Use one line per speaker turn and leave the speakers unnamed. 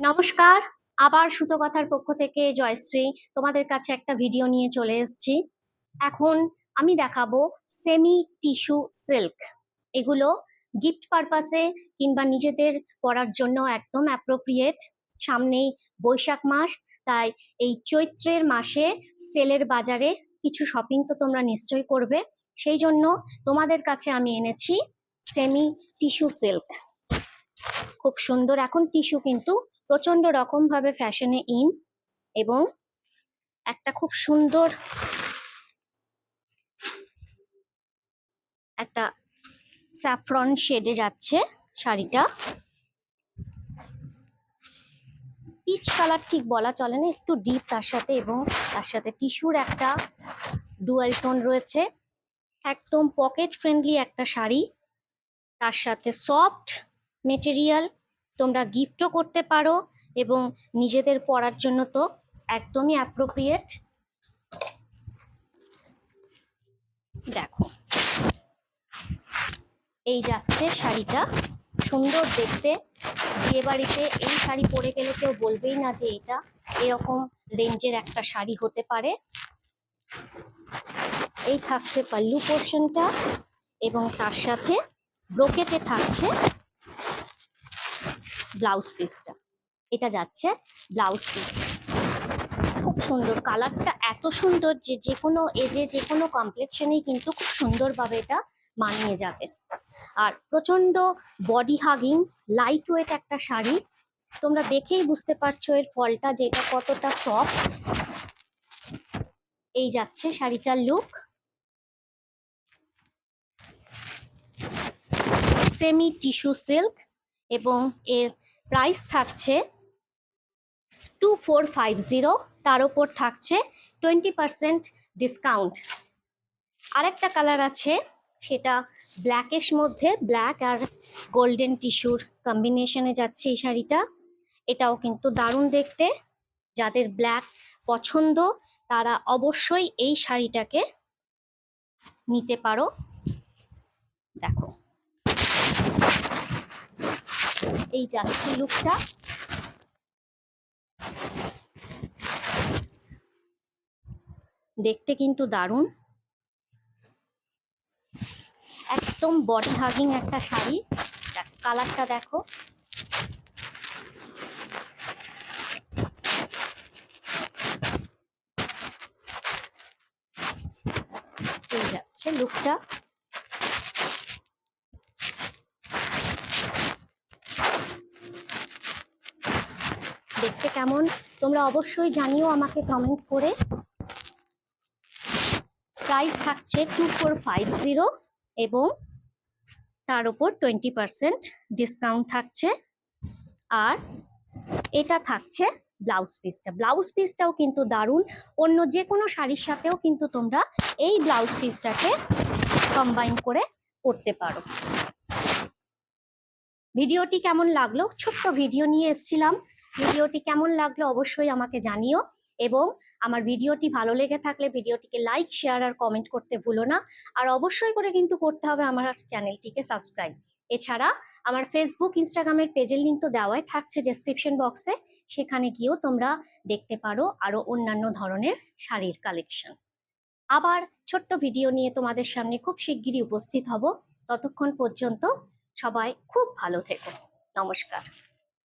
নমস্কার। আবার সুতো কথার পক্ষ থেকে জয়শ্রী তোমাদের কাছে একটা ভিডিও নিয়ে চলে এসেছি। এখন আমি দেখাবো সেমি টিস্যু সিল্ক। এগুলো গিফট পারপাসে কিংবা নিজেদের পরার জন্য একদম অ্যাপ্রোপ্রিয়েট। সামনেই বৈশাখ মাস, তাই এই চৈত্রের মাসে সেলের বাজারে কিছু শপিং তো তোমরা নিশ্চয়ই করবে। সেই জন্য তোমাদের কাছে আমি এনেছি সেমি টিস্যু সিল্ক। খুব সুন্দর। এখন টিস্যু কিন্তু প্রচন্ড রকম ভাবে ফ্যাশনে ইন, এবং একটা খুব সুন্দর একটা স্যাফরন শেডে যাচ্ছে শাড়িটা। পিচ কালার ঠিক বলা চলে না, একটু ডিপ তার সাথে, এবং তার সাথে টিস্যুর একটা ডুয়াল টোন রয়েছে। একদম পকেট ফ্রেন্ডলি একটা শাড়ি, তার সাথে সফট মেটেরিয়াল। তোমরা গিফটও করতে পারো এবং নিজেদের পরার জন্য তো একদমই অ্যাপ্রোপ্রিয়েট। দেখো, এই যাচ্ছে শাড়িটা, সুন্দর দেখতে। বিয়ে বাড়িতে এই শাড়ি পরে গেলে কেউ বলবেই না যে এটা এরকম রেঞ্জের একটা শাড়ি হতে পারে। এই থাকছে পাল্লু পোর্শনটা, এবং তার সাথে ব্রোকেটে থাকছে ব্লাউজ পিসটা। এটা যাচ্ছে ব্লাউজ পিস। খুব সুন্দর, কালারটা এত সুন্দর যে যে কোনো এজে যে কোনো কমপ্লেক্সনেই কিন্তু খুব সুন্দরভাবে এটা মানিয়ে যাবে। আর প্রচন্ড বডি হাগিং লাইট ওয়েট একটা শাড়ি। তোমরা দেখেই বুঝতে পারছো এর ফলটা যে এটা কতটা সফট। এই যাচ্ছে শাড়িটার লুক। সেমি টিস্যু সিল্ক, এবং এর প্রাইস থাকছে 2450। তার উপর থাকছে 20% ডিসকাউন্ট। আরেকটা কালার আছে, সেটা ব্ল্যাকের মধ্যে, ব্ল্যাক আর গোল্ডেন টিস্যুর কম্বিনেশনে যাচ্ছে এই শাড়িটা। এটাও কিন্তু দারুণ দেখতে। যাদের ব্ল্যাক পছন্দ তারা অবশ্যই এই শাড়িটাকে নিতে পারো। দেখো, এই যাচ্ছে লুকটা। দেখতে কিন্তু দারুণ, একদম বডি হাগিং একটা শাড়ি। কালারটা দেখো, এই যাচ্ছে লুকটা। দেখতে কেমন তোমরা অবশ্যই জানিও আমাকে কমেন্ট করে। প্রাইস থাকছে 2450, এবং তার উপর 20% ডিসকাউন্ট থাকছে। আর এটা থাকছে ব্লাউজ পিসটা। ব্লাউজ পিসটাও কিন্তু দারুণ। অন্য যে কোনো শাড়ির সাথেও কিন্তু তোমরা এই ব্লাউজ পিসটাকে কম্বাইন করে পরতে পারো। ভিডিওটি কেমন লাগলো? ছোট্ট ভিডিও নিয়ে এসেছিলাম। ভিডিওটি কেমন লাগলো অবশ্যই আমাকে জানিও, এবং আমার ভিডিওটি ভালো লেগে থাকলে ভিডিওটিকে লাইক, শেয়ার আর কমেন্ট করতে ভুলো না। আর অবশ্যই করে কিন্তু করতে হবে আমার চ্যানেলটিকে সাবস্ক্রাইব। এছাড়া আমার ফেসবুক, ইনস্টাগ্রামের পেজের লিঙ্ক তো দেওয়াই থাকছে ডেসক্রিপশন বক্সে, সেখানে গিয়েও তোমরা দেখতে পারো আরো অন্যান্য ধরনের শাড়ির কালেকশন। আবার ছোট্ট ভিডিও নিয়ে তোমাদের সামনে খুব শিগগিরই উপস্থিত হব। ততক্ষণ পর্যন্ত সবাই খুব ভালো থেকো। নমস্কার।